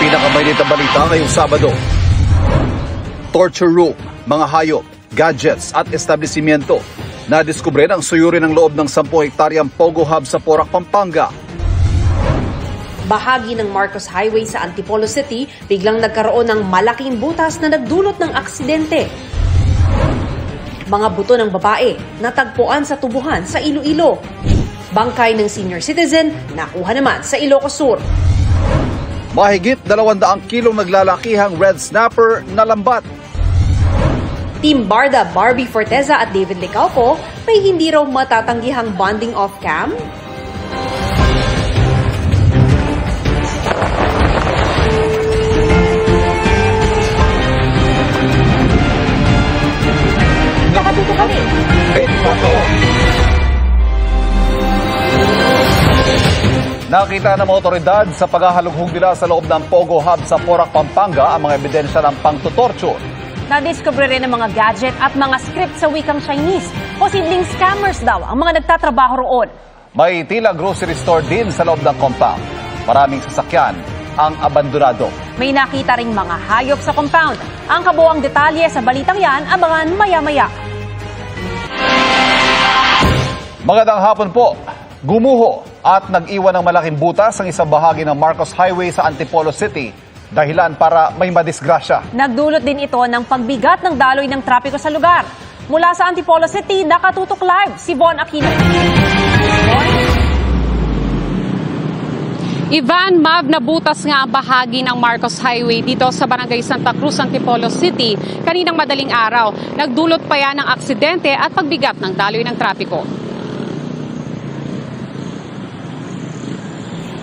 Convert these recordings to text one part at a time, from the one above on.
Pinakamaliliit na balita ngayong Sabado. Torture room, mga hayop, gadgets at establishmento. Nadiskubre ng suyuri ng loob ng 10 hektaryang Pogo Hub sa Porac, Pampanga. Bahagi ng Marcos Highway sa Antipolo City, biglang nagkaroon ng malaking butas na nagdulot ng aksidente. Mga buto ng babae natagpuan sa tubuhan sa Iloilo. Bangkay ng senior citizen nakuha naman sa Ilocos Sur. Mahigit 200 kilong naglalakihang red snapper na lambat. Team Barda, Barbie Forteza at David Licauco may hindi raw matatanggihang bonding off-cam. Nakatuto kami. Nakita ng mga otoridad sa paghahalughog nila sa loob ng Pogo Hub sa Porac, Pampanga ang mga ebidensya ng pangtutorture. Nadiskubre rin ang mga gadget at mga script sa wikang Chinese. Posibleng scammers daw ang mga nagtatrabaho roon. May tila grocery store din sa loob ng compound. Maraming sasakyan ang abandonado. May nakita ring mga hayop sa compound. Ang kabuuang detalye sa balitang yan, abangan maya-maya. Magandang hapon po. Gumuho at nag-iwan ng malaking butas ang isang bahagi ng Marcos Highway sa Antipolo City. Dahilan para may madisgrasya. Nagdulot din ito ng pagbigat ng daloy ng trapiko sa lugar. Mula sa Antipolo City, nakatutok live si Von Aquino. Ivan, Mav, nabutas nga ang bahagi ng Marcos Highway dito sa Barangay Santa Cruz, Antipolo City kaninang madaling araw. Nagdulot pa yan ng aksidente at pagbigat ng daloy ng trapiko.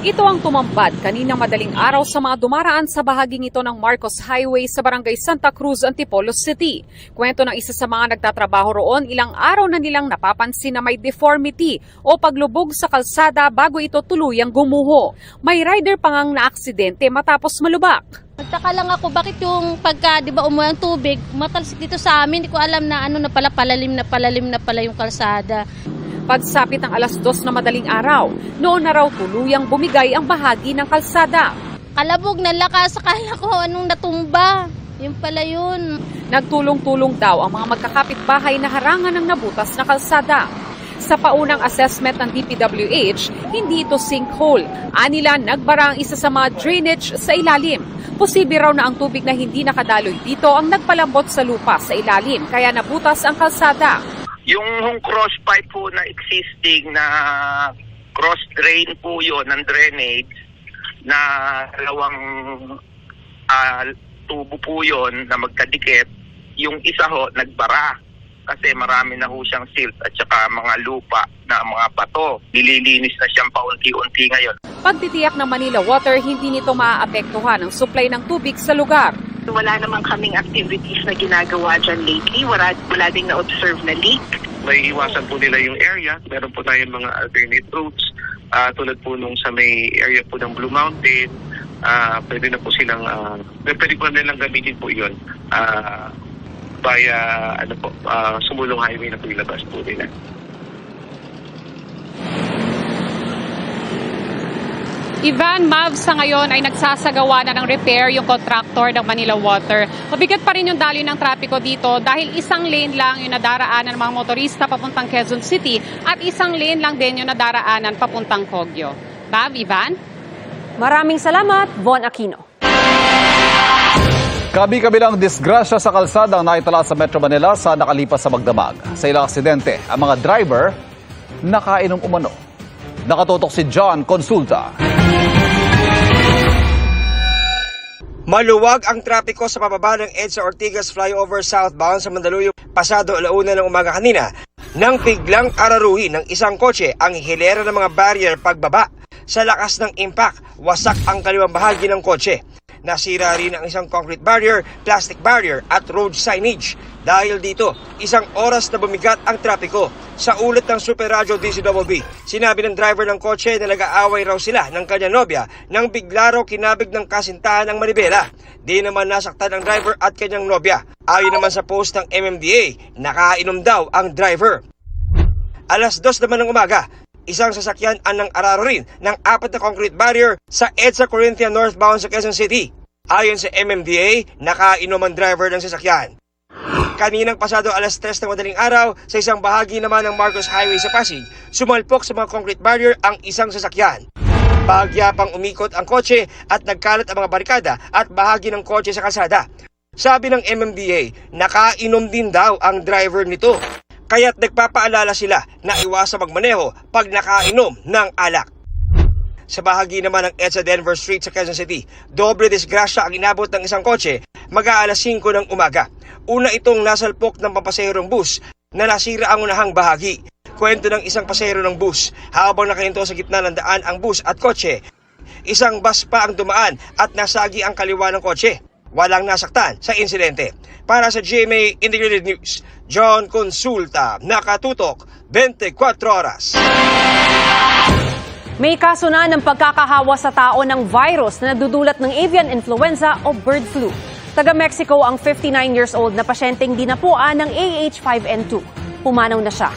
Ito ang tumampad kaninang madaling araw sa mga dumaraan sa bahaging ito ng Marcos Highway sa Barangay Santa Cruz, Antipolo City. Kwento ng isa sa mga nagtatrabaho roon, ilang araw na nilang napapansin na may deformity o paglubog sa kalsada bago ito tuluyang gumuho. May rider pa ngang na-aksidente matapos malubak. Nagtaka lang ako bakit yung pagka, di ba, umuwi ang tubig, matalsik dito sa amin, hindi ko alam na ano na pala, palalim na pala yung kalsada. Pagsapit ng 2:00 na madaling araw, noon na raw tuluyang bumigay ang bahagi ng kalsada. Kalabog na lakas, akala ko anong natumba. Yun pala yun. Nagtulong-tulong daw ang mga magkakapit-bahay na harangan ng nabutas na kalsada. Sa paunang assessment ng DPWH, hindi ito sinkhole. Anila nagbara ang isa sa mga drainage sa ilalim. Posible raw na ang tubig na hindi nakadaloy dito ang nagpalambot sa lupa sa ilalim, kaya nabutas ang kalsada. Yung cross pipe po na existing na cross drain po yun ng drainage na dalawang tubo po yun na magkadikit, yung isa ho nagbara kasi marami na ho siyang silt at saka mga lupa na mga bato. Nililinis na siyang paunti-unti ngayon. Pagtitiyak ng Manila Water, hindi nito maaapektuhan ang supply ng tubig sa lugar. Wala naman kaming activities na ginagawa dyan lately. Wala ding na-observe na leak. May iwasan po nila yung area. Meron po tayong mga alternate routes. Tulad po nung sa may area po ng Blue Mountain. Pwede na po silang, pwede po nilang gamitin po yun. Via, Sumulong Highway na po ilabas po nila. Ivan, Mav, sa ngayon ay nagsasagawa na ng repair yung contractor ng Manila Water. Mabigat pa rin yung daloy ng trapiko dito dahil isang lane lang yung nadaraanan ng mga motorista papuntang Quezon City at isang lane lang din yung nadaraanan papuntang Kogyo. Mav, Ivan? Maraming salamat, Von Aquino. Kabi-kabilang disgrasya sa kalsada ang naitala sa Metro Manila sa nakalipas sa magdamag. Sa ilang aksidente, ang mga driver nakainom umano. Nakatutok si John Consulta. Maluwag ang trapiko sa pababa ng EDSA Ortigas flyover southbound sa Mandaluyong pasado 1:00 ng umaga kanina nang biglang araruhin ng isang kotse ang hilera ng mga barrier pagbaba. Sa lakas ng impact, wasak ang kaliwang bahagi ng kotse. Nasira rin ang isang concrete barrier, plastic barrier at road signage. Dahil dito, 1 oras na bumigat ang trapiko. Sa ulat ng Super Radio DCWB, sinabi ng driver ng kotse na nag-aaway raw sila ng kanyang nobya nang bigla raw kinabig ng kasintahan ng manibela. Di naman nasaktan ang driver at kanyang nobya. Ayon naman sa post ng MMDA, nakainom daw ang driver. 2:00 naman ng umaga, Isang sasakyan ang nang-araro rin ng 4 na concrete barrier sa EDSA Corinthian northbound sa Quezon City. Ayon sa MMDA, nakainom ang driver ng sasakyan. Kaninang pasado alas 3 ng madaling araw, sa isang bahagi naman ng Marcos Highway sa Pasig, sumalpok sa mga concrete barrier ang isang sasakyan. Bahagya pang umikot ang kotse at nagkalat ang mga barikada at bahagi ng kotse sa kalsada. Sabi ng MMDA, nakainom din daw ang driver nito. Kaya't nagpapaalala sila na iwasang magmaneho pag nakainom ng alak. Sa bahagi naman ng EDSA Denver Street sa Quezon City, doble disgrasya ang inabot ng isang kotse mag-aalas 5 ng umaga. Una itong nasalpok ng papasaherong bus na nasira ang unahang bahagi. Kwento ng isang pasahero ng bus, habang nakahinto sa gitna ng daan ang bus at kotse, isang bus pa ang dumaan at nasagi ang kaliwa ng kotse. Walang nasaktan sa insidente. Para sa GMA Integrated News, John Consulta, nakatutok 24 oras. May kaso na ng pagkakahawa sa tao ng virus na nagdudulot ng avian influenza o bird flu. Taga-Mexico ang 59 years old na pasyenteng dinapuan ng AH5N2. Pumanaw na siya.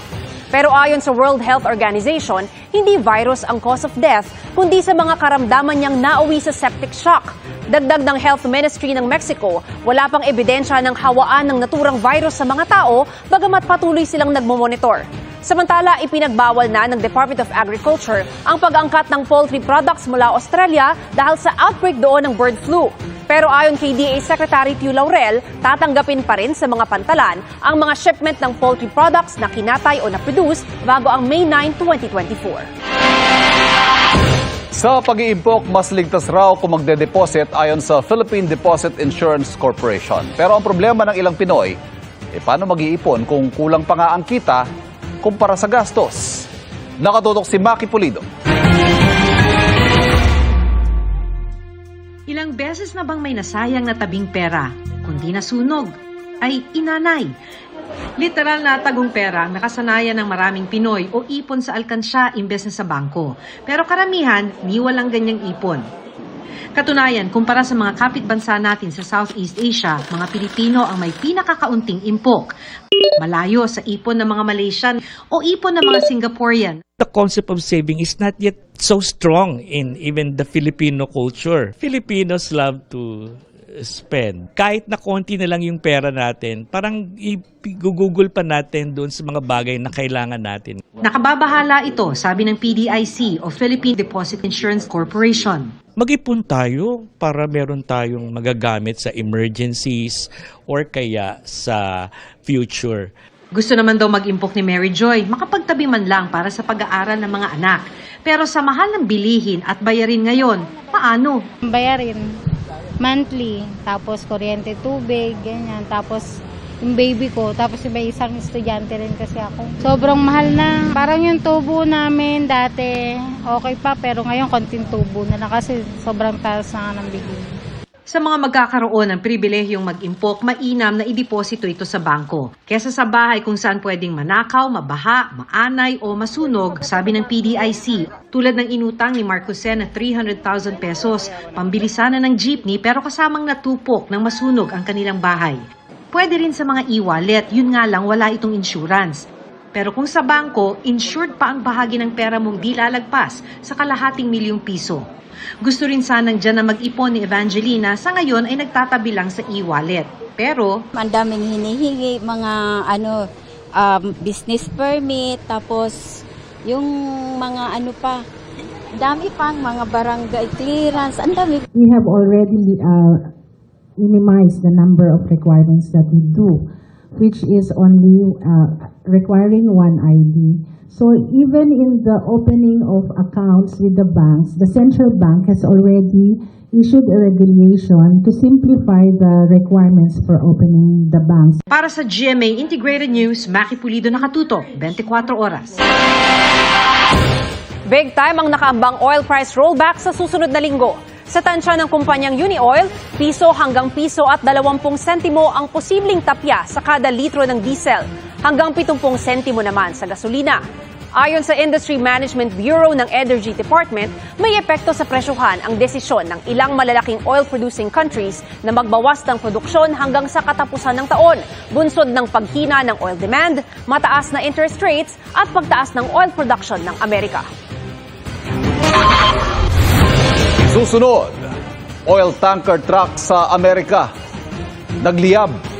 Pero ayon sa World Health Organization, hindi virus ang cause of death, kundi sa mga karamdaman niyang nauwi sa septic shock. Dagdag ng Health Ministry ng Mexico, wala pang ebidensya ng hawaan ng naturang virus sa mga tao, bagamat patuloy silang nagmomonitor. Samantala, ipinagbawal na ng Department of Agriculture ang pag-angkat ng poultry products mula Australia dahil sa outbreak doon ng bird flu. Pero ayon kay DA Secretary Piu Laurel, tatanggapin pa rin sa mga pantalan ang mga shipment ng poultry products na kinatay o na-produce bago ang May 9, 2024. Sa pag-iimpok, mas ligtas raw kung magde-deposit ayon sa Philippine Deposit Insurance Corporation. Pero ang problema ng ilang Pinoy, paano mag-iipon kung kulang pa nga ang kita kumpara sa gastos? Nakatutok si Maki Pulido. Ilang beses na bang may nasayang na tabing pera? Kundi nasunog, ay inanay. Literal na tagong pera ang nakasanayan ng maraming Pinoy o ipon sa alkansya imbes na sa bangko. Pero karamihan, ni walang ganyang ipon. Katunayan, kumpara sa mga kapitbansa natin sa Southeast Asia, mga Pilipino ang may pinakakaunting impok. Malayo sa ipon ng mga Malaysian o ipon ng mga Singaporean. The concept of saving is not yet so strong in even the Filipino culture. Filipinos love to spend. Kahit na konti na lang yung pera natin, parang i-google pa natin doon sa mga bagay na kailangan natin. Nakababahala ito, sabi ng PDIC o Philippine Deposit Insurance Corporation. Mag-ipon tayo para meron tayong magagamit sa emergencies or kaya sa future. Gusto naman daw mag-impok ni Mary Joy, makapagtabi man lang para sa pag-aaral ng mga anak. Pero sa mahal ng bilihin at bayarin ngayon, paano? Bayarin monthly, tapos kuryente, tubig, ganyan. Tapos yung baby ko, tapos may isang estudyante rin kasi ako. Sobrang mahal na. Parang yung tubo namin dati, okay pa, pero ngayon konting tubo na lang kasi sobrang taas na ng bigay. Sa mga magkakaroon ng pribilehiyong mag-impok, mainam na ideposito ito sa bangko. Kesa sa bahay kung saan pwedeng manakaw, mabaha, maanay o masunog, sabi ng PDIC. Tulad ng inutang ni Marcosen na 300,000 pesos, pambili sana ng jeepney pero kasamang natupok ng masunog ang kanilang bahay. Pwede rin sa mga e-wallet, yun nga lang wala itong insurance. Pero kung sa bangko, insured pa ang bahagi ng pera mong di lalagpas sa ¡1 milyong piso. Gusto rin sanang dyan na mag-ipon ni Evangelina, sa ngayon ay nagtatabi lang sa e-wallet. Pero ang daming hinihingi, mga business permit, tapos yung mga pa, dami pang mga barangay clearance, ang dami. We have already minimized the number of requirements that we do, which is only requiring one ID. So even in the opening of accounts with the banks, the central bank has already issued a regulation to simplify the requirements for opening the banks. Para sa GMA Integrated News, Maki Pulido, nakatutok 24 oras. Big time ang nakaambang oil price rollback sa susunod na linggo. Sa tansya ng kumpanyang Unioil, piso hanggang piso at 20 sentimo ang posibleng tapya sa kada litro ng diesel, hanggang 70 sentimo naman sa gasolina. Ayon sa Industry Management Bureau ng Energy Department, may epekto sa presyohan ang desisyon ng ilang malalaking oil-producing countries na magbawas ng produksyon hanggang sa katapusan ng taon, bunsod ng paghina ng oil demand, mataas na interest rates at pagtaas ng oil production ng Amerika. Susunod, oil tanker truck sa Amerika. Nagliyab.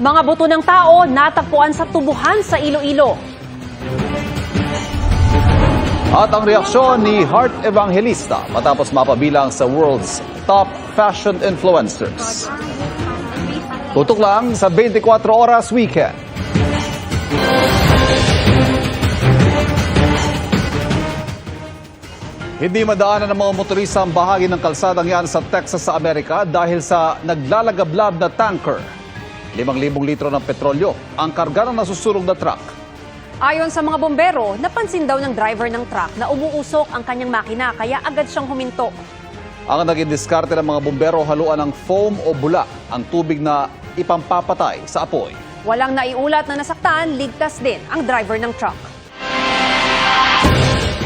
Mga buto ng tao natagpuan sa tubuhan sa Iloilo. At ang reaksyon ni Heart Evangelista matapos mapabilang sa world's top fashion influencers. Tutok lang sa 24 Oras Weekend. Hindi madaanan ng mga motorista ang bahagi ng kalsadang yan sa Texas sa Amerika dahil sa naglalagablab na tanker. 5,000 litro ng petrolyo ang karga ng nasusunog na truck. Ayon sa mga bombero, napansin daw ng driver ng truck na umuusok ang kanyang makina kaya agad siyang huminto. Ang naging diskarte ng mga bombero haluan ng foam o bula ang tubig na ipampapatay sa apoy. Walang naiulat na nasaktan, ligtas din ang driver ng truck.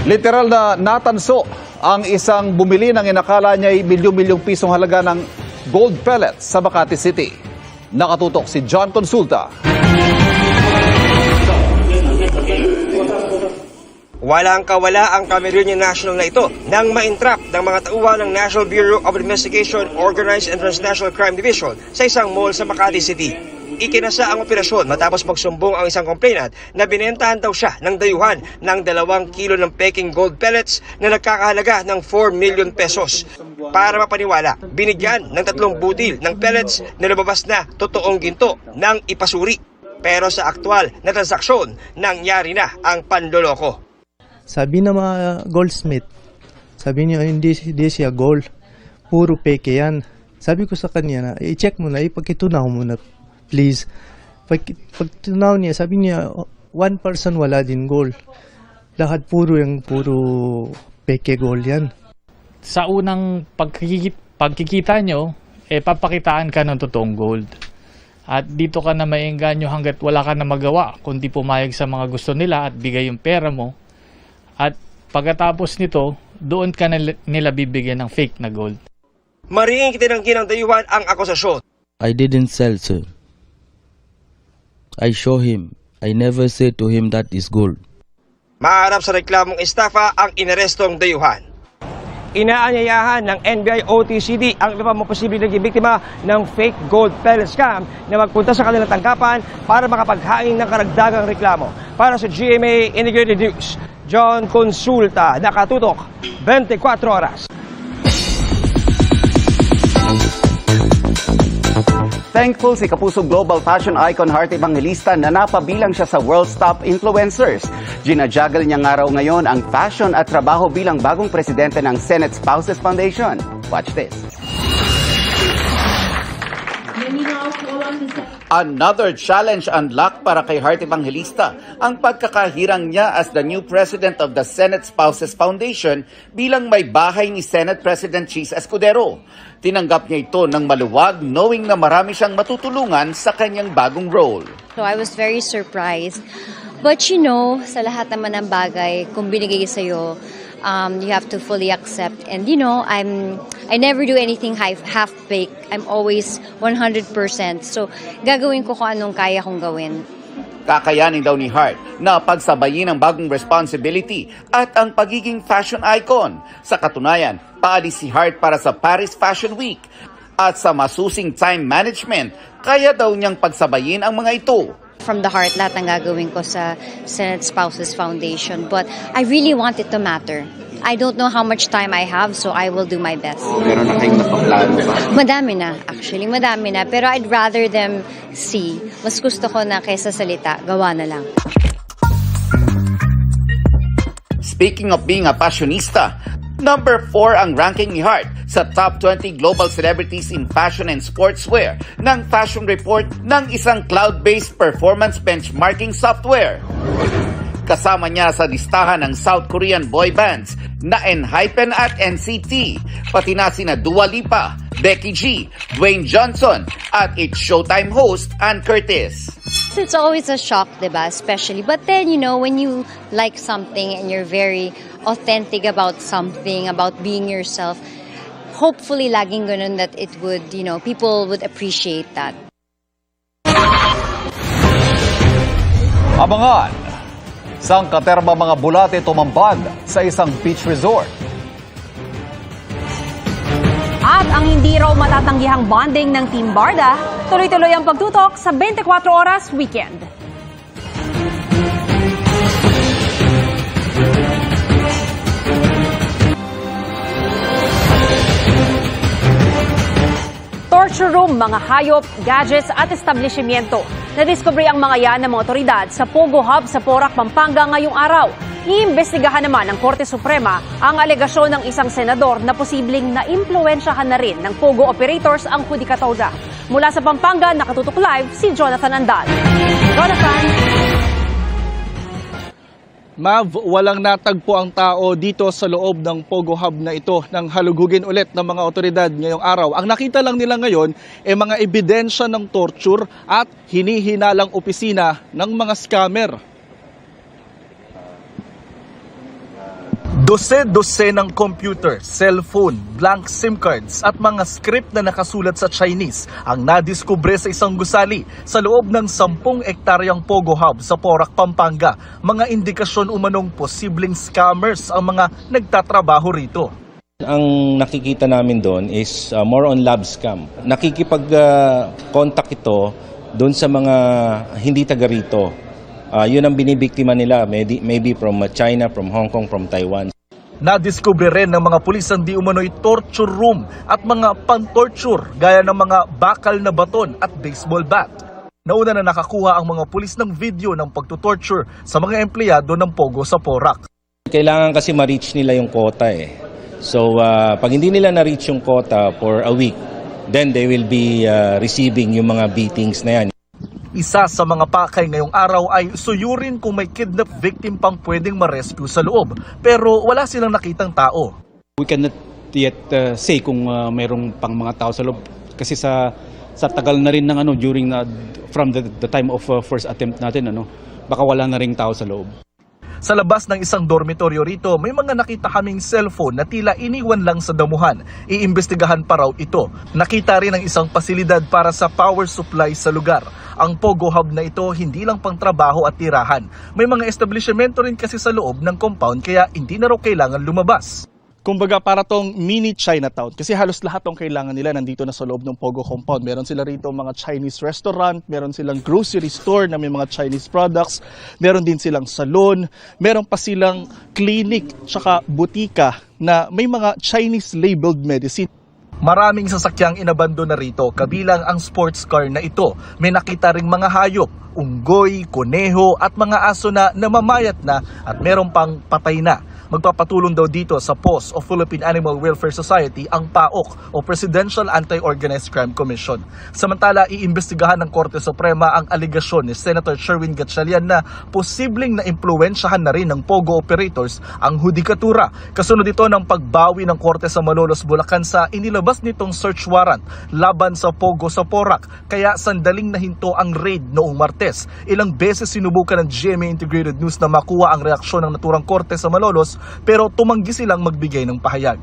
Literal na natanso ang isang bumili ng inakala niya ay milyong-milyong pisong halaga ng gold pellets sa Makati City. Nakatutok si John Consulta. Walang kawala ang Cameroonian national na ito nang ma-entrap ng mga tauhan ng National Bureau of Investigation Organized and Transnational Crime Division sa isang mall sa Makati City. Ikinasa ang operasyon matapos magsumbong ang isang complainant na binentahan daw siya ng dayuhan ng 2 kilo ng peking gold pellets na nagkakahalaga ng 4 million pesos. Para mapaniwala, binigyan ng 3 butil ng pellets na lumabas na totoong ginto ng ipasuri. Pero sa aktwal na transaksyon, nangyari na ang panloloko. Sabi ng mga goldsmith, sabi niya hindi siya gold, puro peke yan. Sabi ko sa kanya na i-check mo na, ipagkitunaw mo na please. Pag tunaw niya, sabi niya 1% wala din gold. Lahat puro peke gold yan. Sa unang pagkikita nyo, papakitaan ka ng totoong gold. At dito ka na maiengganyo hanggat wala ka na magawa, kundi pumayag sa mga gusto nila at bigay yung pera mo. At pagkatapos nito, doon ka na nila bibigyan ng fake na gold. Mariing itinanggi ng dayuhan ang akusasyon. I didn't sell, sir. I show him. I never say to him that is gold. Maharap sa reklamong estafa ang inarestong dayuhan. Inaanyayahan ng NBI OTCD ang iba mga posibleng naging biktima ng fake gold pellet scam na magpunta sa kanilang tanggapan para makapaghain ng karagdagang reklamo. Para sa GMA Integrated News, John Consulta, nakatutok 24 oras. Thankful si Kapusong Global Fashion Icon Heart Evangelista na napabilang siya sa world's top influencers. Ginajuggle niya nga raw ngayon ang fashion at trabaho bilang bagong presidente ng Senate Spouses Foundation. Watch this. Another challenge unlocked para kay Heart Evangelista ang pagkakahirang niya as the new president of the Senate Spouses Foundation bilang may bahay ni Senate President Cheese Escudero. Tinanggap niya ito ng maluwag knowing na marami siyang matutulungan sa kanyang bagong role. So I was very surprised. But you know, sa lahat naman ng bagay, kung binigay sa'yo, you have to fully accept. And you know, I never do anything half-baked. I'm always 100%. So gagawin ko kung anong kaya kong gawin. Kakayanin daw ni Hart na pagsabayin ang bagong responsibility at ang pagiging fashion icon. Sa katunayan, paalis si Hart para sa Paris Fashion Week. At sa masusing time management, kaya daw niyang pagsabayin ang mga ito. From the heart, lahat ng gagawin ko sa Senate Spouses Foundation. But I really want it to matter. I don't know how much time I have, so I will do my best. Meron na kayong napaplano ba? Madami na, actually. Madami na. Pero I'd rather them see. Mas gusto ko na kaysa salita, gawa na lang. Speaking of being a fashionista, number 4 ang ranking ni Hart sa top 20 global celebrities in fashion and sportswear ng fashion report ng isang cloud-based performance benchmarking software. Kasama niya sa listahan ng South Korean boy bands na ENHYPEN at NCT, pati na sina Dua Lipa, Becky G, Dwayne Johnson, at It's Showtime host Ann Curtis. It's always a shock, diba? Especially. But then, when you like something and you're very authentic about something, about being yourself, hopefully laging ganun that it would, people would appreciate that. Abangan, sang katerma mga bulate tumambad sa isang beach resort. At ang hindi raw matatanggihang bonding ng Team Barda, tuloy-tuloy ang pagtutok sa 24 Oras Weekend. Torture room, mga hayop, gadgets at establishmento. Nadiskubre ang mga yan ng mga otoridad sa Pogo Hub sa Porac, Pampanga ngayong araw. Iimbestigahan naman ng Korte Suprema ang alegasyon ng isang senador na posibleng naimpluwensyahan na rin ng Pogo operators ang Judicatoria. Mula sa Pampanga, nakatutok live si Jonathan Andal. Jonathan! Mav, walang natagpo ang tao dito sa loob ng Pogo Hub na ito nang halugugin ulit ng mga otoridad ngayong araw. Ang nakita lang nila ngayon ay mga ebidensya ng torture at hinihinalang opisina ng mga scammer. Dose-dose ng computer, cellphone, blank SIM cards at mga script na nakasulat sa Chinese ang nadiskubre sa isang gusali sa loob ng 10 ektaryang Pogo Hub sa Porac, Pampanga. Mga indikasyon umanong posibleng scammers ang mga nagtatrabaho rito. Ang nakikita namin doon is more on lab scam. Nakikipag-contact ito doon sa mga hindi taga rito. Yun ang binibiktima nila, maybe from China, from Hong Kong, from Taiwan. Nadiskubre rin ng mga pulis ang di umano'y torture room at mga pan-torture gaya ng mga bakal na baton at baseball bat. Nauna na nakakuha ang mga pulis ng video ng pagtutorture sa mga empleyado ng Pogo sa Porac. Kailangan kasi ma-reach nila yung quota eh. So pag hindi nila na-reach yung quota for a week, then they will be receiving yung mga beatings na yan. Isa sa mga pakay ngayong araw ay suyurin kung may kidnap victim pang pwedeng ma-rescue sa loob. Pero wala silang nakitang tao. We cannot yet say kung mayroong pang mga tao sa loob. Kasi sa tagal na rin ng from the time of first attempt natin, baka wala na ring tao sa loob. Sa labas ng isang dormitoryo rito, may mga nakita kaming cellphone na tila iniwan lang sa damuhan. Iimbestigahan pa raw ito. Nakita rin ang isang pasilidad para sa power supply sa lugar. Ang Pogo Hub na ito hindi lang pang trabaho at tirahan. May mga establishmento rin kasi sa loob ng compound kaya hindi na raw kailangan lumabas. Kumbaga para tong mini Chinatown kasi halos lahat ng kailangan nila nandito na sa loob ng Pogo compound. Meron sila rito mga Chinese restaurant, meron silang grocery store na may mga Chinese products, meron din silang salon, meron pa silang clinic tsaka butika na may mga Chinese labeled medicine. Maraming sasakyang inabando na rito, kabilang ang sports car na ito. May nakita ring mga hayop, unggoy, kuneho at mga aso na namamayat na at meron pang patay na. Magpapatulong daw dito sa POS o Philippine Animal Welfare Society ang PAOK o Presidential Anti-Organized Crime Commission. Samantala, iimbestigahan ng Korte Suprema ang aligasyon ni Senator Sherwin Gatchalian na posibleng naimpluwensyahan na rin ng Pogo operators ang Judicatoria. Kasunod ito ng pagbawi ng Korte sa Malolos, Bulacan sa inilabas nitong search warrant laban sa Pogo sa Porac. Kaya sandaling nahinto ang raid noong Martes. Ilang beses sinubukan ng GMA Integrated News na makuha ang reaksyon ng naturang Korte sa Malolos pero tumanggi silang magbigay ng pahayag.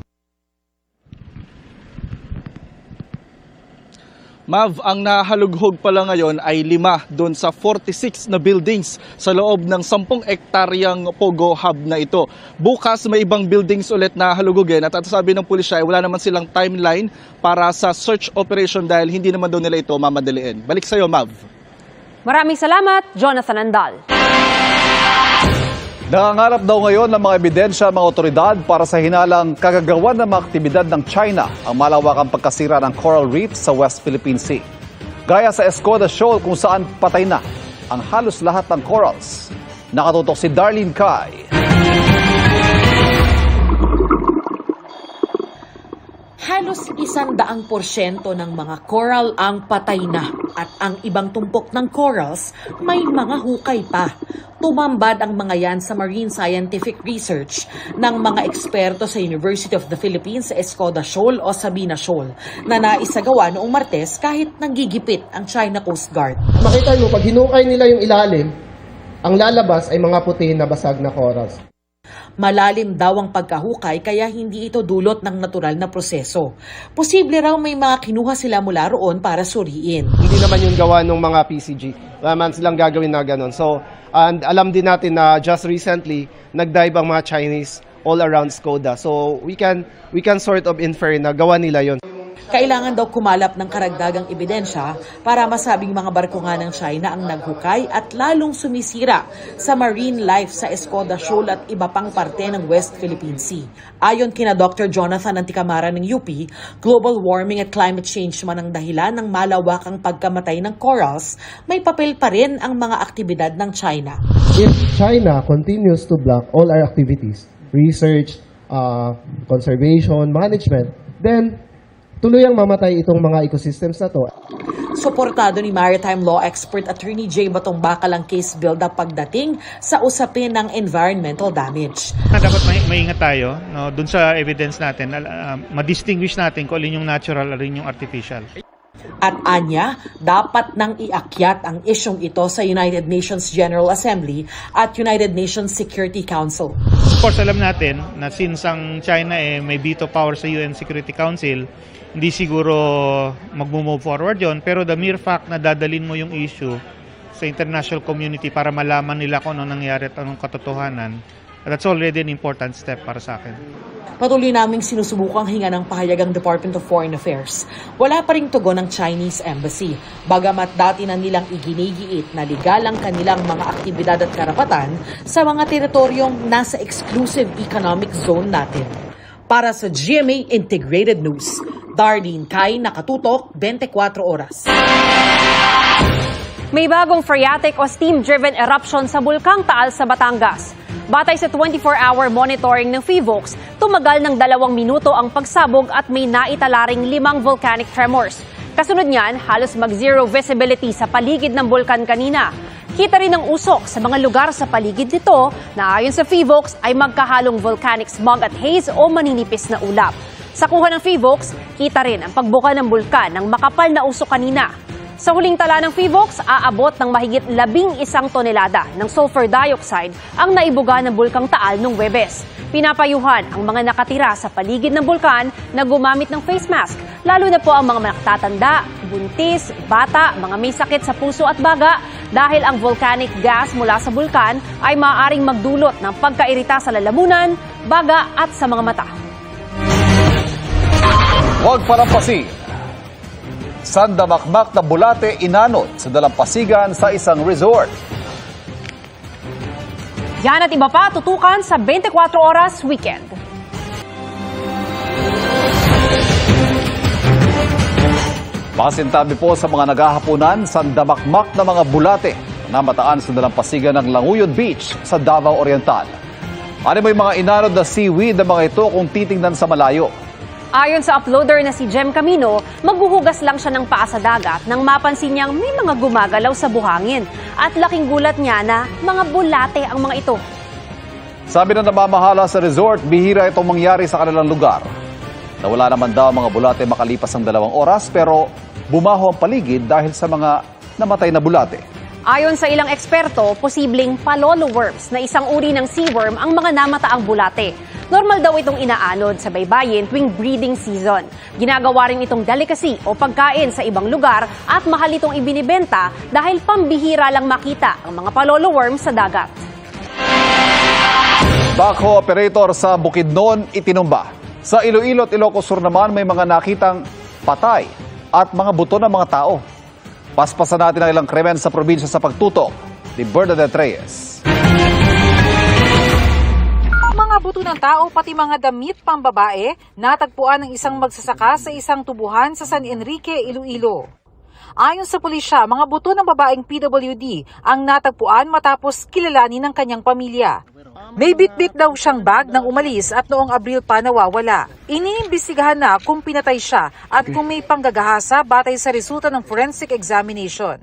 Mav, ang nahalughog pala ngayon ay 5 doon sa 46 na buildings sa loob ng 10 ektaryang Pogo Hub na ito. Bukas may ibang buildings ulit na halugugin at sabi ng pulisya ay wala naman silang timeline para sa search operation dahil hindi naman daw nila ito mamadaliin. Balik sa iyo, Mav. Maraming salamat, Jonathan Andal. Nangangarap daw ngayon ng mga ebidensya ng mga otoridad para sa hinalang kagagawan ng mga aktibidad ng China ang malawakang pagkasira ng coral reef sa West Philippine Sea. Gaya sa Escoda Shoal kung saan patay na ang halos lahat ng corals. Nakatutok si Darlene Kai. Halos 100% ng mga coral ang patay na at ang ibang tumpok ng corals may mga hukay pa. tumambad ang mga yan sa marine scientific research ng mga eksperto sa University of the Philippines sa Escoda Shoal o Sabina Shoal na naisagawa noong Martes kahit nanggigipit ang China Coast Guard. Makita nyo, pag hinukay nila yung ilalim, ang lalabas ay mga puti na basag na corals. Malalim daw ang pagkahukay kaya hindi ito dulot ng natural na proseso. Posible raw may mga kinuha sila mula roon para suriin. Hindi naman yung gawa ng mga PCG. Wala man silang gagawin na ganun. So, and alam din natin na just recently, nag-dive ang mga Chinese all around Skoda. So, we can sort of infer na gawa nila yon. Kailangan daw kumalap ng karagdagang ebidensya para masabing mga barko nga ng China ang naghukay at lalong sumisira sa marine life sa Escoda Shoal at iba pang parte ng West Philippine Sea. Ayon kina Dr. Jonathan Anticamara ng UP, global warming at climate change man ang dahilan ng malawakang pagkamatay ng corals, may papel pa rin ang mga aktibidad ng China. If China continues to block all our activities, research, conservation, management, then tuluyang mamatay itong mga ecosystems na to. Suportado ni maritime law expert Attorney J. Batong Bakal ang case build-up pagdating sa usapin ng environmental damage. Dapat maingat tayo dun sa evidence natin, ma-distinguish natin kung alin yung natural, alin yung artificial. At anya, dapat nang iakyat ang isyong ito sa United Nations General Assembly at United Nations Security Council. Of course, alam natin na since ang China may veto power sa UN Security Council, hindi siguro mag-move forward yon, pero the mere fact na dadalin mo yung issue sa international community para malaman nila kung ano nangyari at anong katotohanan, that's already an important step para sa akin. Patuloy naming sinusubukang hinga ng pahayag ang Department of Foreign Affairs. Wala pa ring tugon ng Chinese Embassy. Bagamat dati na nilang iginigiit na legal ang kanilang mga aktibidad at karapatan sa mga teritoryong nasa exclusive economic zone natin. Para sa GMA Integrated News, Darlene Kai, nakatutok 24 oras. May bagong phreatic o steam-driven eruption sa Bulkang Taal sa Batangas. Batay sa 24-hour monitoring ng PHIVOLCS, tumagal ng 2 minuto ang pagsabog at may naitalaring 5 volcanic tremors. Kasunod niyan, halos mag-zero visibility sa paligid ng bulkan kanina. Kita rin ang usok sa mga lugar sa paligid nito na ayon sa PHIVOLCS ay magkahalong volcanic smog at haze o maninipis na ulap. Sa kuha ng PHIVOLCS, kita rin ang pagbuka ng bulkan ng makapal na usok kanina. Sa huling tala ng PHIVOLCS, aabot ng mahigit 11 tonelada ng sulfur dioxide ang naibuga ng Bulkang Taal noong Huwebes. Pinapayuhan ang mga nakatira sa paligid ng bulkan na gumamit ng face mask, lalo na po ang mga nakatatanda, buntis, bata, mga may sakit sa puso at baga dahil ang volcanic gas mula sa bulkan ay maaaring magdulot ng pagkairita sa lalamunan, baga at sa mga mata. Huwag palampasin. Sandamakmak na bulate inanod sa dalampasigan sa isang resort. Yan at iba pa tutukan sa 24 Oras Weekend. Pasintabi po sa mga naghahaponan, sandamakmak na mga bulate na mataan sa dalampasigan ng Languyod Beach sa Davao Oriental. Ano mo yung mga inanod na seaweed na mga ito kung titingnan sa malayo? Ayon sa uploader na si Jem Camino, maghuhugas lang siya ng paa sa dagat nang mapansin niyang may mga gumagalaw sa buhangin. At laking gulat niya na mga bulate ang mga ito. Sabi ng namamahala sa resort, bihira itong mangyari sa kanilang lugar. Nawala naman daw mga bulate makalipas ang 2 oras pero bumaho ang paligid dahil sa mga namatay na bulate. Ayon sa ilang eksperto, posibleng palolo worms na isang uri ng sea worm ang mga namataang bulate. Normal daw itong inaanod sa baybayin tuwing breeding season. Ginagawa rin itong delicacy o pagkain sa ibang lugar at mahal itong ibinibenta dahil pambihira lang makita ang mga palolo worms sa dagat. Backhoe operator sa Bukidnon itinumba. Sa Iloilo at Ilocos Sur naman may mga nakitang patay at mga buto ng mga tao. Paspasan natin ang ilang krimen sa probinsya sa pagtutok ni Bernadette Reyes. Mga buto ng tao pati mga damit pambabae natagpuan ng isang magsasaka sa isang tubuhan sa San Enrique, Iloilo. Ayon sa pulisya, mga buto ng babaeng PWD ang natagpuan matapos kilalanin ng kanyang pamilya. May bitbit daw siyang bag nang umalis at noong Abril pa nawawala. Iniimbestigahan na kung pinatay siya at kung may panggagahasa batay sa resulta ng forensic examination.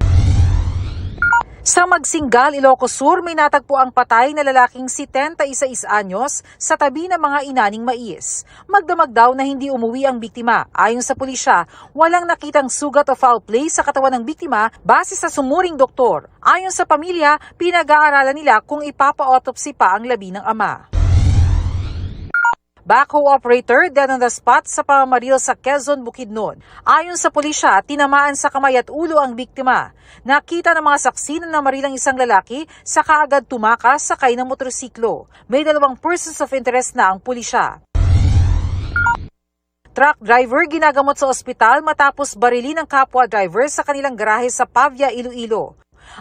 Sa Magsingal, Ilocos Sur, may natagpo ang patay na lalaking 76 anyos sa tabi ng mga inaning mais. Magdamag daw na hindi umuwi ang biktima. Ayon sa pulisya, walang nakitang sugat o foul play sa katawan ng biktima base sa sumuring doktor. Ayon sa pamilya, pinag-aaralan nila kung ipapa-autopsy pa ang labi ng ama. Backhoe operator dead on the spot sa pamamaril sa Quezon, Bukidnon. Ayon sa pulisya, tinamaan sa kamay at ulo ang biktima. Nakita ng mga saksi na namaril ang isang lalaki sa kaagad tumakas sakay ng motorsiklo. May 2 persons of interest na ang pulisya. Truck driver ginagamot sa ospital matapos barilin ng kapwa driver sa kanilang garahe sa Pavia, Iloilo.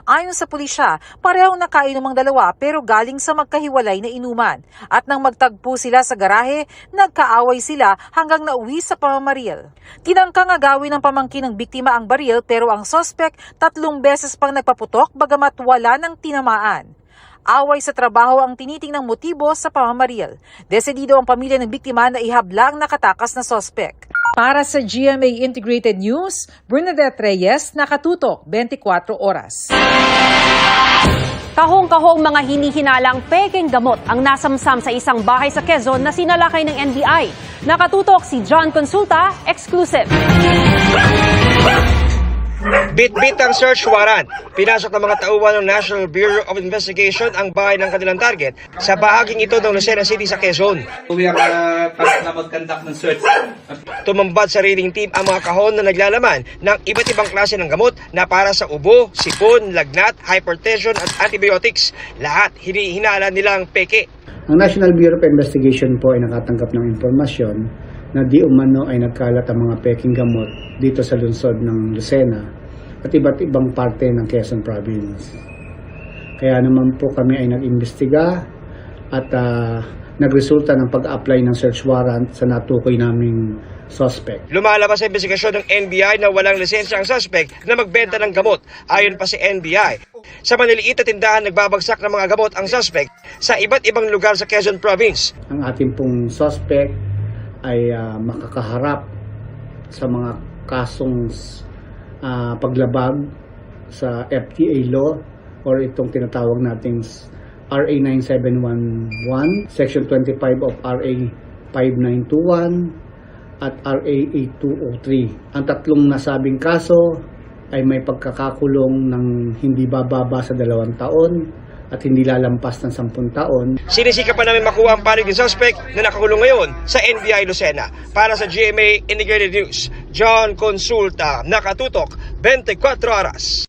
Ayon sa pulisya, parehong nakainom ang dalawa pero galing sa magkahiwalay na inuman. At nang magtagpo sila sa garahe, nagkaaway sila hanggang nauwi sa pamamaril. Tinangkang agawin ng pamangkin ng biktima ang baril pero ang sospek 3 beses pang nagpaputok bagamat wala ng tinamaan. Away sa trabaho ang tinitingnang motibo sa pamamaril. Desidido ang pamilya ng biktima na ihabla ang nakatakas na sospek. Para sa GMA Integrated News, Bernadette Reyes, Nakatutok, 24 oras. Kahong-kahong mga hinihinalang peking gamot ang nasamsam sa isang bahay sa Quezon na sinalakay ng NBI. Nakatutok si John Consulta, exclusive. Bit-bit ang search warrant. Pinasok ng mga tauhan ng National Bureau of Investigation ang bahay ng kanilang target sa bahaging ito ng Lucena City sa Quezon. We are tasked na mag-conduct ng search. Tumambad sa reading team ang mga kahon na naglalaman ng iba't ibang klase ng gamot na para sa ubo, sipon, lagnat, hypertension at antibiotics. Lahat hinihinala nilang peke. Ang National Bureau of Investigation po ay nakatanggap ng impormasyon na di umano ay nagkalat ang mga peking gamot dito sa lungsod ng Lucena at iba't ibang parte ng Quezon Province. Kaya naman po kami ay nag-imbestiga at nagresulta ng pag-apply ng search warrant sa natukoy naming suspect. Lumalabas sa investigasyon ng NBI na walang lisensya ang suspect na magbenta ng gamot. Ayon pa si NBI, sa maliliit na tindahan nagbabagsak ng mga gamot ang suspect sa iba't ibang lugar sa Quezon Province. Ang ating pong suspect ay makakaharap sa mga kasong paglabag sa FTA law or itong tinatawag nating RA 9711, Section 25 of RA 5921 at RA 8203. Ang 3 nasabing kaso ay may pagkakakulong ng hindi bababa sa 2 taon at hindi lalampas ng 10 taon. Sinisika pa namin makuha ang panig ng suspect na nakakulong ngayon sa NBI Lucena. Para sa GMA Integrated News, John Consulta, Nakatutok, 24 oras.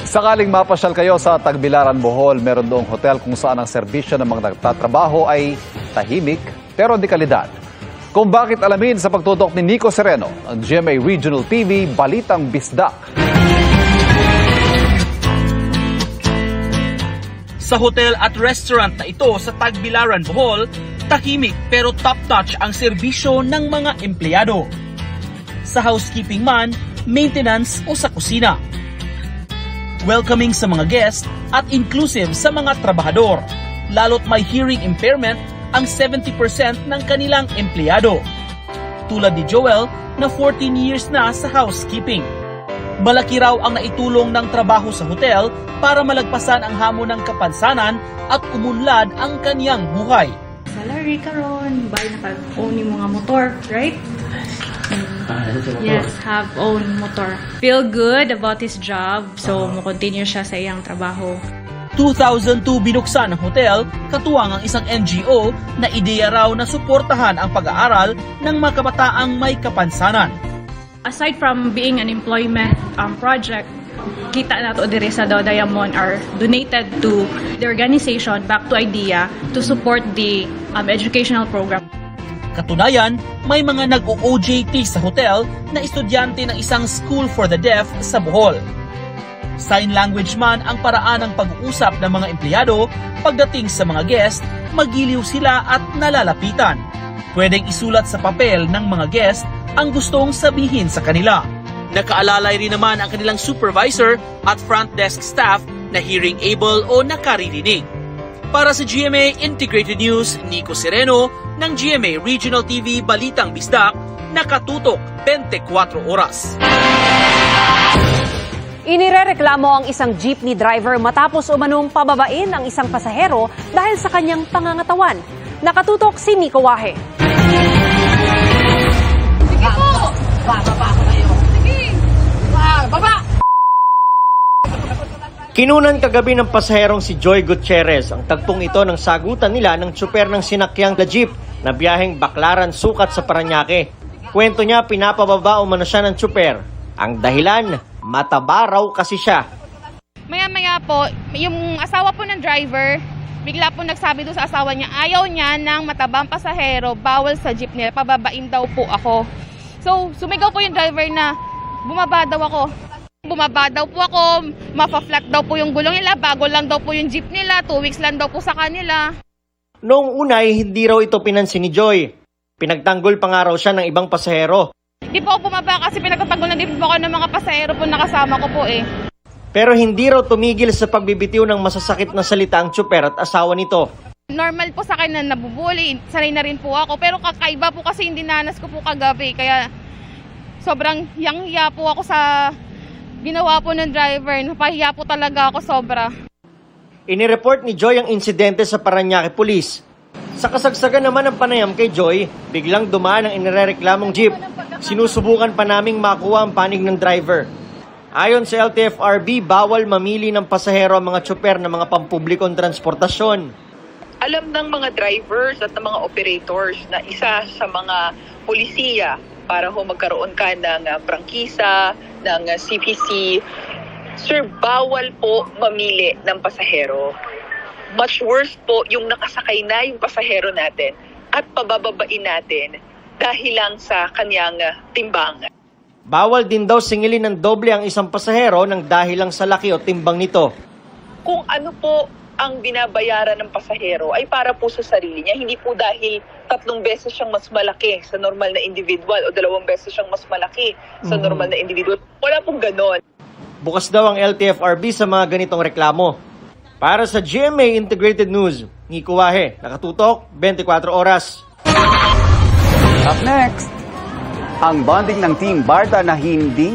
Sakaling mapasyal kayo sa Tagbilaran, Bohol, meron doong hotel kung saan ang serbisyo ng mga nagtatrabaho ay tahimik pero di kalidad. Kung bakit alamin sa pagtutok ni Nico Sereno, ang GMA Regional TV, Balitang Bisdak. Sa hotel at restaurant na ito sa Tagbilaran, Bohol, tahimik pero top-notch ang serbisyo ng mga empleyado. Sa housekeeping man, maintenance o sa kusina. Welcoming sa mga guest at inclusive sa mga trabahador, lalo't may hearing impairment ang 70% ng kanilang empleyado. Tulad ni Joel na 14 years na sa housekeeping. Malaki raw ang naitulong ng trabaho sa hotel para malagpasan ang hamon ng kapansanan at umunlad ang kaniyang buhay. Salary karon, bay naka-own yung mga motor, right? Yes, have own motor. Feel good about his job, so mo-continue siya sa iyang trabaho. 2002 binuksan ng hotel, katuwang ang isang NGO na ideya raw na suportahan ang pag-aaral ng mga kabataang may kapansanan. Aside from being an employment project, kita nato diri sa Dow Diamond are donated to the organization back to IDEA to support the educational program. Katunayan, may mga nag-OJT sa hotel na estudyante ng isang school for the deaf sa Bohol. Sign language man ang paraan ng pag-uusap ng mga empleyado, pagdating sa mga guest, magiliw sila at nalalapitan. Pwedeng isulat sa papel ng mga guest ang gustong sabihin sa kanila. Nakaalalay rin naman ang kanilang supervisor at front desk staff na hearing able o nakaririnig. Para sa GMA Integrated News, Nico Sereno ng GMA Regional TV Balitang Bisdak, Nakatutok 24 oras. Inirereklamo ang isang jeepney driver matapos umanong pababain ang isang pasahero dahil sa kanyang pangangatawan. Nakatutok si Nico Wahe. Sige po! Baba ko kayo. Sige! Baba! Kinunan kagabi ng pasaherong si Joy Gutierrez ang tagpong ito ng sagutan nila ng tsuper ng sinakyang na jeep na biyaheng Baclaran Sukat sa Parañaque. Kwento niya, pinapababa umano siya ng tsuper. Ang dahilan, mataba raw kasi siya. Maya-maya po, yung asawa po ng driver, bigla po nagsabi doon sa asawa niya, ayaw niya ng matabang pasahero, bawal sa jeep nila, pababain daw po ako. So, sumigaw po yung driver na bumaba daw ako. Bumaba daw po ako, mafa-flat daw po yung gulong nila, bago lang daw po yung jeep nila, 2 weeks lang daw po sa kanila. Noong unay, hindi raw ito pinansin ni Joy. Pinagtanggol pa nga raw siya ng ibang pasahero. Di po ako bumaba kasi pinagtatanggol na din po ako ng mga pasahero po nakasama ko po eh. Pero hindi raw tumigil sa pagbibitiw ng masasakit na salita ang tsuper at asawa nito. Normal po sa akin na nabubuli, sanay na rin po ako. Pero kakaiba po kasi hindi nanas ko po kagabi. Kaya sobrang yang-hiya po ako sa ginawa po ng driver. Napahiya po talaga ako sobra. Inireport ni Joy ang insidente sa Parañaque Police. Sa kasagsagan naman ng panayam kay Joy, biglang dumaan ang inirereklamong jeep. Sinusubukan pa naming makuha ang panig ng driver. Ayon sa LTFRB, bawal mamili ng pasahero ang mga tsuper ng mga pampublikong transportasyon. Alam ng mga drivers at ng mga operators na isa sa mga polisiya para ho magkaroon ka ng prangkisa, ng CPC. Sir, bawal po mamili ng pasahero. Much worse po yung nakasakay na yung pasahero natin at pabababain natin dahil lang sa kanyang timbang. Bawal din daw singilin ng doble ang isang pasahero ng dahil lang sa laki o timbang nito. Kung ano po ang binabayaran ng pasahero ay para po sa sarili niya, hindi po dahil 3 beses siyang mas malaki sa normal na individual o 2 beses siyang mas malaki sa normal na individual. Wala pong ganon. Bukas daw ang LTFRB sa mga ganitong reklamo. Para sa GMA Integrated News, Nico Wahe, nakatutok 24 oras. Up next, ang bonding ng Team Barda na hindi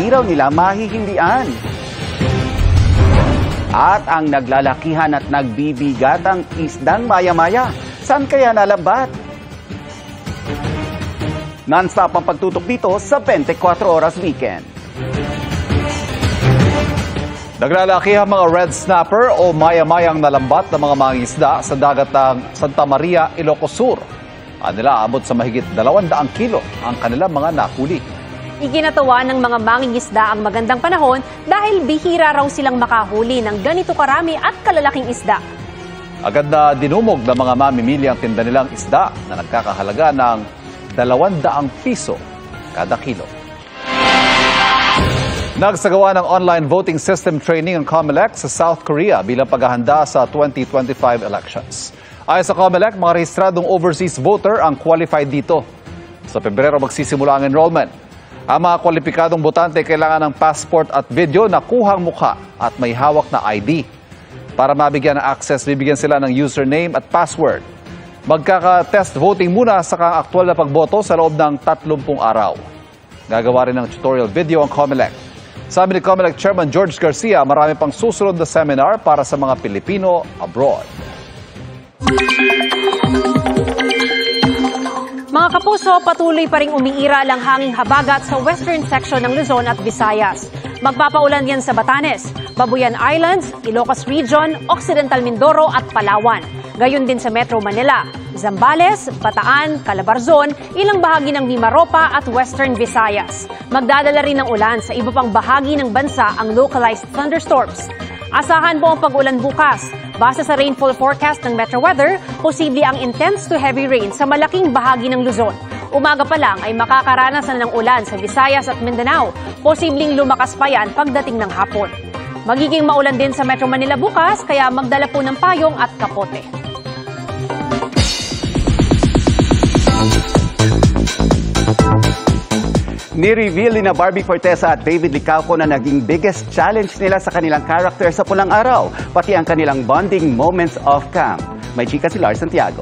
raw nila mahihindian. At ang naglalakihan at nagbibigatang isdang maya-maya, saan kaya nalambat? Non-stop ang pagtutok dito sa 24 Oras Weekend. Naglalaki ang mga red snapper o maya-mayang nalambat ng mga mangingisda sa dagat ng Santa Maria, Ilocos Sur. Nila abot sa mahigit 200 kilo ang kanilang mga nakuli. Iginatawa ng mga mangingisda ang magandang panahon dahil bihira raw silang makahuli ng ganito karami at kalalaking isda. Agad na dinumog ng mga mamimili ang tinda nilang isda na nagkakahalaga ng 200 piso kada kilo. Nagsagawa ng online voting system training ang COMELEC sa South Korea bilang paghahanda sa 2025 elections. Ayon sa COMELEC, mga rehistradong overseas voter ang qualified dito. Sa Pebrero magsisimula ang enrollment. Ang mga kwalipikadong botante kailangan ng passport at video na kuhang mukha at may hawak na ID. Para mabigyan ng access, bibigyan sila ng username at password. Magkaka-test voting muna sa kang aktual na pagboto sa loob ng 30 araw. Gagawa rin ng tutorial video ang COMELEC. Sabi ni COMELEC Chairman George Garcia, marami pang susunod na seminar para sa mga Pilipino abroad. Mga kapuso, patuloy pa ring umiira lang hanging habagat sa western section ng Luzon at Visayas. Magpapaulan yan sa Batanes, Babuyan Islands, Ilocos Region, Occidental Mindoro at Palawan. Gayon din sa Metro Manila, Zambales, Bataan, Calabarzon, ilang bahagi ng Mimaropa at Western Visayas. Magdadala rin ng ulan sa iba pang bahagi ng bansa ang localized thunderstorms. Asahan po ang pag-ulan bukas. Base sa rainfall forecast ng Metro Weather, posible ang intense to heavy rain sa malaking bahagi ng Luzon. Umaga pa lang ay makakaranas na ng ulan sa Visayas at Mindanao. Posibleng lumakas pa yan pagdating ng hapon. Magiging maulan din sa Metro Manila bukas, kaya magdala po ng payong at kapote. Ni-reveal ni na Barbie Fortesa at David Licauco na naging biggest challenge nila sa kanilang character sa Pulang Araw, pati ang kanilang bonding moments off-cam. May chika si Lars Santiago.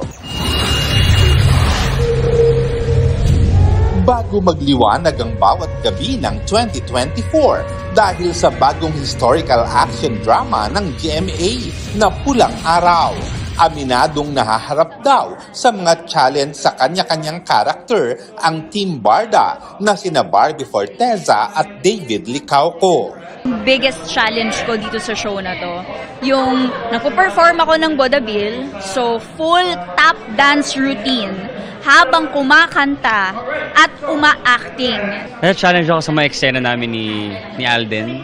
bago magliwanag ang bawat gabi ng 2024 dahil sa bagong historical action drama ng GMA na Pulang Araw. Aminadong nahaharap daw sa mga challenge sa kanya-kanyang karakter ang Team Barda na sina Barbie Forteza at David Licauco. Biggest challenge ko dito sa show na to, yung nagpo-perform ako ng vaudeville, so full tap dance routine habang kumakanta at uma-acting. Na-challenge ako sa mga eksena namin ni Alden.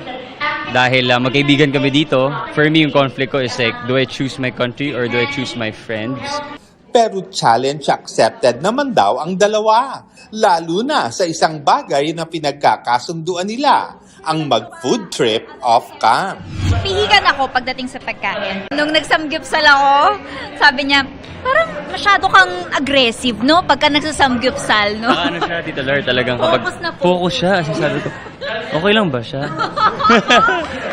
Dahil magkaibigan kami dito, for me yung conflict ko is like, do I choose my country or do I choose my friends? Pero challenge accepted naman daw ang dalawa, lalo na sa isang bagay na pinagkakasunduan nila, ang mag-food trip off-cam. Pihikan ako pagdating sa pagkain. Nung nagsamgyupsal ako, sabi niya, parang masyado kang aggressive, no? Pagka nagsasamgyupsal, no? Ano siya, Tita Lar, talagang kapag focus siya, sabi ko, okay lang ba siya?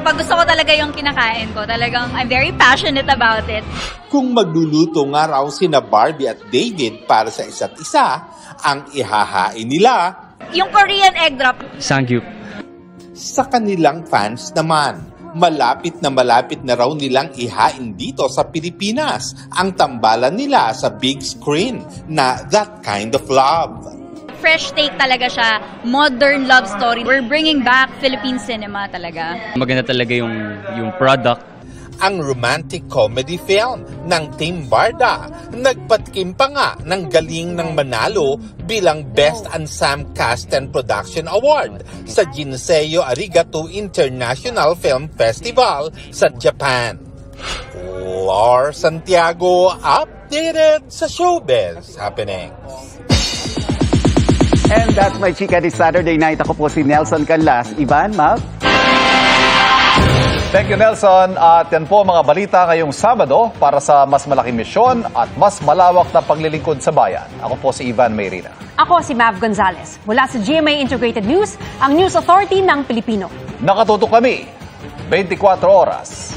Pag gusto ko talaga yung kinakain ko, talagang I'm very passionate about it. Kung magluluto nga raw sina Barbie at David para sa isa't isa, ang ihahain nila Yung Korean egg drop. Sangyup. Sa kanilang fans naman, malapit na raw nilang ihain dito sa Pilipinas ang tambalan nila sa big screen na That Kind of Love. Fresh take talaga siya, modern love story. We're bringing back Philippine cinema talaga. Maganda talaga yung product. Ang romantic comedy film ng Team Barda nagpatkim pa nga ng galing ng manalo bilang Best Ensemble Cast and Production Award sa Jinseo Arigato International Film Festival sa Japan. Lars Santiago, updated sa Showbiz Happenings. And that's my chika this Saturday night. Ako po si Nelson Canlas. Ivan, Mav? Thank you, Nelson. At yan po mga balita ngayong Sabado para sa mas malaking misyon at mas malawak na paglilingkod sa bayan. Ako po si Ivan Mayrina. Ako si Mav Gonzalez. Mula sa GMA Integrated News, ang News Authority ng Pilipino. Nakatutok kami 24 oras.